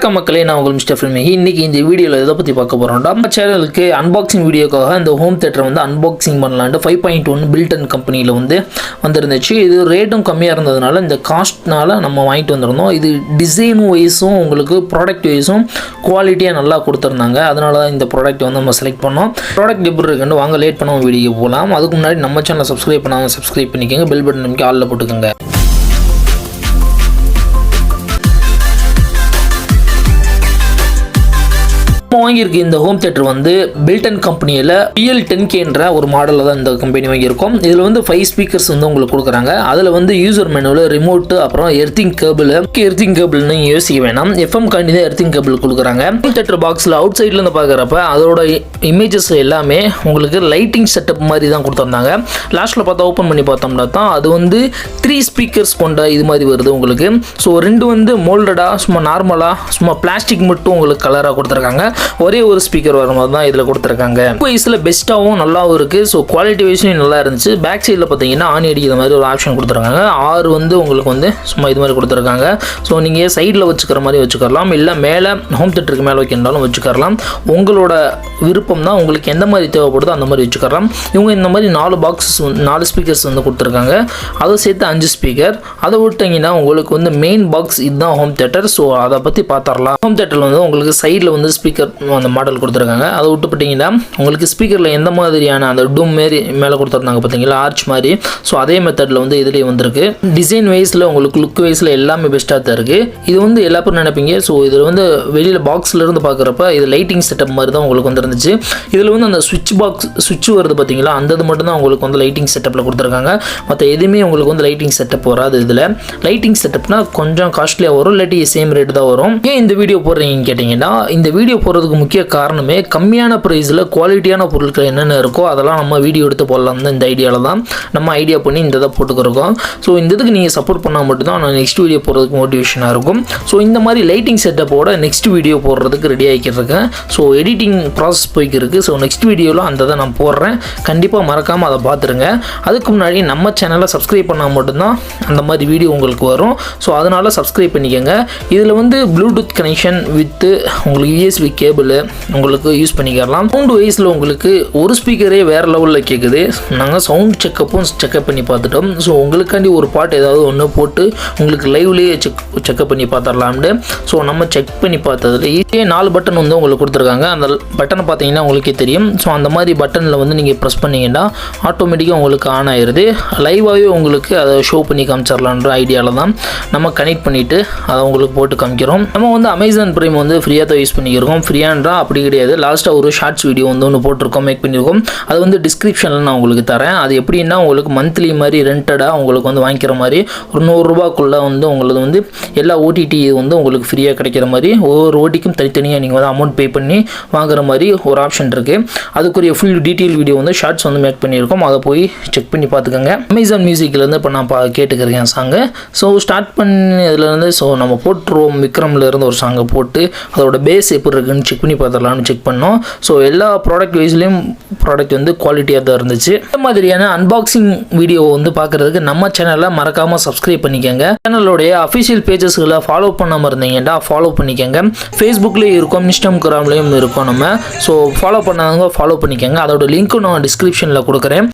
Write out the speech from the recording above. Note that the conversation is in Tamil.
வணக்கம் மக்களே, நான் உங்கள் MrFANTECH. இன்னைக்கு இந்த வீடியோவில் எதை பற்றி பார்க்க போகிறோம், நம்ம சேனலுக்கு அன்பாக்சிங் வீடியோக்காக இந்த ஹோம் தியேட்டரை வந்து அன்பாக்சிங் பண்ணலான்ட்டு 5.1 பில்டன் கம்பெனியில் வந்துருந்துச்சு. இது ரேட்டும் கம்மியாக இருந்ததுனால இந்த காஸ்ட்னால நம்ம வாங்கிட்டு வந்திருந்தோம். இது டிசைன் வைஸும் உங்களுக்கு ப்ராடக்ட் வைஸும் குவாலிட்டியாக நல்லா கொடுத்துருந்தாங்க. அதனால தான் இந்த ப்ராடக்ட் வந்து நம்ம செலக்ட் பண்ணோம். ப்ராடக்ட் எப்படி இருக்குன்னு வாங்க லேட் பண்ணாமல் வீடியோ போகலாம். அதுக்கு முன்னாடி நம்ம சேனலை சப்ஸ்கிரைப் பண்ணாமல் சப்ஸ்கிரைப் பண்ணிக்கோங்க, பெல் பட்டன் நமக்கு ஆளில் போட்டுக்கோங்க. வாங்கியிருக்கு இந்த ஹோம் தியேட்டர் வந்து பில்டன் கம்பெனியில் PL10K என்ற ஒரு மாடலில் தான் இந்த கம்பெனி வாங்கியிருக்கோம். இதில் வந்து 5 ஸ்பீக்கர்ஸ் வந்து உங்களுக்கு கொடுக்குறாங்க. அதில் வந்து யூசர் மெனுவில் ரிமோட்டு, அப்புறம் எர்த்திங் கேபிள்னு யோசிக்க வேணாம், FM காண்டி தான் எர்த்திங் கேபிள் கொடுக்குறாங்க. ஹோம் தியேட்டர் பாக்ஸில் அவுட் சைட்லேருந்து பார்க்குறப்ப அதோட இமேஜஸ் எல்லாமே உங்களுக்கு லைட்டிங் செட்டப் மாதிரி தான் கொடுத்துருந்தாங்க. லாஸ்ட்டில் பார்த்தா ஓப்பன் பண்ணி பார்த்தோம்னா தான் அது வந்து 3 ஸ்பீக்கர்ஸ் கொண்ட இது மாதிரி வருது உங்களுக்கு. ஸோ 2 வந்து மோல்டடாக சும்மா நார்மலாக சும்மா பிளாஸ்டிக் மட்டும் உங்களுக்கு கலராக கொடுத்துருக்காங்க. ஒரே ஒரு ஸ்பீக்கர் வர மாதிரி தான் இதில் கொடுத்துருக்காங்க. வைஸில் பெஸ்ட்டாகவும் நல்லாவும் இருக்குது. ஸோ குவாலிட்டி வைஸ்லையும் நல்லா இருந்துச்சு. பேக் சைடில் பார்த்தீங்கன்னா ஆணி அடிக்கிற மாதிரி ஒரு ஆப்ஷன் கொடுத்துருக்காங்க. 6 வந்து உங்களுக்கு வந்து சும்மா இது மாதிரி கொடுத்துருக்காங்க. ஸோ நீங்கள் சைடில் வச்சுக்கிற மாதிரி வச்சுக்கலாம், இல்லை மேலே ஹோம் தியேட்டருக்கு மேலே வைக்கின்றாலும் வச்சுக்கலாம். உங்களோட விருப்பம் தான், உங்களுக்கு எந்த மாதிரி தேவைப்படுதோ அந்த மாதிரி வச்சுக்கலாம். இவங்க இந்த மாதிரி 4 ஸ்பீக்கர்ஸ் வந்து கொடுத்துருக்காங்க. அதை சேர்த்து 5 ஸ்பீக்கர். அதை விட்டிங்கன்னா உங்களுக்கு வந்து மெயின் பாக்ஸ் இதுதான் ஹோம் தியேட்டர். ஸோ அதை பற்றி பார்த்துடலாம். ஹோம் தியேட்டரில் வந்து உங்களுக்கு சைடில் வந்து ஸ்பீக்கர் அந்த மாடல் கொடுத்துருக்காங்க. அதை விட்டுப்பட்டிங்கன்னா உங்களுக்கு ஸ்பீக்கரில் எந்த மாதிரியான அந்த டூம் மாரி மேலே கொடுத்துருந்தாங்க பார்த்தீங்களா, ஆர்ச் மாதிரி. ஸோ அதே மெத்தடில் வந்து இதுலேயே வந்திருக்கு. டிசைன் வைஸில் உங்களுக்கு லுக் வைஸில் எல்லாமே பெஸ்ட்டாக தான் இருக்குது. இது வந்து எல்லா பேரும் நினைப்பீங்க. ஸோ இதில் வந்து வெளியில் பாக்ஸில் இருந்து பார்க்குறப்ப இது லைட்டிங் செட்டப் மாதிரி தான் உங்களுக்கு வந்துருந்துச்சு. இதில் வந்து அந்த சுவிட்ச் வருது பார்த்தீங்களா, அந்த இது மட்டும் தான் உங்களுக்கு வந்து லைட்டிங் செட்டப்பில் கொடுத்துருக்காங்க. மற்ற எதுவுமே உங்களுக்கு வந்து லைட்டிங் செட்டப் வராது. இதில் லைட்டிங் செட்டப்னா கொஞ்சம் காஸ்ட்லியாக வரும், இல்லாட்டி சேம் ரேட் தான் வரும். ஏன் இந்த வீடியோ போடுறீங்கன்னு கேட்டிங்கன்னா, இந்த வீடியோ போடுறதுக்கு முக்கிய காரணமே கம்மியான ப்ரைஸில் குவாலிட்டியான பொருட்கள் என்னென்ன இருக்கோ அதெல்லாம் நம்ம வீடியோ எடுத்து போடலாம் தான். இந்த ஐடியாவில் தான் நம்ம ஐடியா பண்ணி இந்த இதை போட்டுக்கிறோம். ஸோ இந்த இதுக்கு நீங்கள் சப்போர்ட் பண்ணால் மட்டும்தான் நான் நெக்ஸ்ட் வீடியோ போடுறதுக்கு மோட்டிவேஷனாக இருக்கும். ஸோ இந்த மாதிரி லைட்டிங் செட்டப்போட நெக்ஸ்ட் வீடியோ போடுறதுக்கு ரெடி ஆகிக்கிருக்கேன். ஸோ எடிட்டிங் ப்ராசஸ் போய்க்கிருக்கு. ஸோ நெக்ஸ்ட் வீடியோவில் அந்த இதை நான் போடுறேன். கண்டிப்பாக மறக்காமல் அதை பார்த்துருங்க. அதுக்கு முன்னாடி நம்ம சேனலை சப்ஸ்கிரைப் பண்ணால் மட்டும்தான் அந்த மாதிரி வீடியோ உங்களுக்கு வரும். ஸோ அதனால் சப்ஸ்கிரைப் பண்ணிக்கோங்க. இதில் வந்து ப்ளூடூத் கனெக்ஷன் வித்து உங்களுக்கு USB கேபிள் உங்களுக்கு யூஸ் பண்ணிக்கலாம். சவுண்ட் வைஸில் உங்களுக்கு ஒரு ஸ்பீக்கரே வேறு லெவலில் கேட்குது. நாங்கள் சவுண்ட் செக்அப் பண்ணி பார்த்துட்டோம். ஸோ உங்களுக்காண்டி ஒரு பாட்டு ஏதாவது ஒன்று போட்டு உங்களுக்கு லைவ்லேயே செக்அப் பண்ணி பார்த்துடலாம்னு. ஸோ நம்ம செக் பண்ணி பார்த்ததில் இதே 4 பட்டன் வந்து உங்களுக்கு கொடுத்துருக்காங்க. அந்த பட்டனை பார்த்தீங்கன்னா உங்களுக்கே தெரியும். ஸோ அந்த மாதிரி பட்டனில் வந்து நீங்கள் ப்ரெஸ் பண்ணிங்கன்னா ஆட்டோமேட்டிக்காக உங்களுக்கு ஆன் ஆயிடுது. லைவாகவே உங்களுக்கு அதை ஷோ பண்ணி காமிச்சிடலான்ற ஐடியாவில் தான் நம்ம கனெக்ட் பண்ணிவிட்டு அதை உங்களுக்கு போட்டு காமிக்கிறோம். நம்ம வந்து அமேசான் பிரைம் வந்து ஃப்ரீயாக தான் யூஸ் பண்ணிக்கிறோம். ஃப்ரீயான்றா அப்படி கிடையாது. லாஸ்ட்டாக ஒரு ஷார்ட்ஸ் வீடியோ வந்து ஒன்று போட்டிருக்கோம், மேக் பண்ணியிருக்கோம். அது வந்து டிஸ்கிரிப்ஷனில் நான் உங்களுக்கு தரேன். அது எப்படின்னா உங்களுக்கு மந்த்லி மாதிரி ரெண்டடாக உங்களுக்கு வந்து வாங்கிக்கிற மாதிரி ஒரு 100 ரூபாய்க்குள்ளே வந்து உங்களுக்கு வந்து எல்லா OTT வந்து உங்களுக்கு ஃப்ரீயாக கிடைக்கிற மாதிரி ஒவ்வொரு ஓட்டிக்கும் தனித்தனியாக நீங்கள் வந்து அமௌண்ட் பே பண்ணி வாங்குற மாதிரி ஒரு ஆப்ஷன் இருக்குது. அதுக்குரிய ஃபுல் டீட்டெயில் வீடியோ வந்து ஷார்ட்ஸ் வந்து மேக் பண்ணியிருக்கோம். அதை போய் செக் பண்ணி பார்த்துக்கோங்க. அமேசான் மியூசிக்லேருந்து இப்போ நான் கேட்டுக்கிறேன் சாங்கு. ஸோ ஸ்டார்ட் பண்ணதுலேருந்து ஸோ நம்ம போட்டுருவோம். விக்ரம்லேருந்து ஒரு சாங்கை போட்டு அதோட பேஸ் எப்படி இருக்குன்னு செக் பண்ணி பார்த்துடலாம்னு செக் பண்ணோம். ஸோ எல்லா ப்ராடக்ட் வைஸ்லேயும் ப்ராடக்ட் வந்து குவாலிட்டியாக தான் இருந்துச்சு. இந்த மாதிரியான அன்பாக்சிங் வீடியோ வந்து பார்க்குறதுக்கு நம்ம சேனலை மறக்காமல் சப்ஸ்கிரைப் பண்ணிக்கோங்க. சேனலோடைய அஃபிஷியல் பேஜஸ்களை ஃபாலோ பண்ணாமல் இருந்தீங்கன்னா ஃபாலோ பண்ணிக்கோங்க. ஃபேஸ்புக்லேயும் இருக்கும், இன்ஸ்டாகிராம்லேயும் இருக்கும். நம்ம ஸோ ஃபாலோ பண்ணாதவங்க ஃபாலோ பண்ணிக்கோங்க. அதோட லிங்க்கும் நான் டிஸ்கிரிப்ஷனில் கொடுக்குறேன்.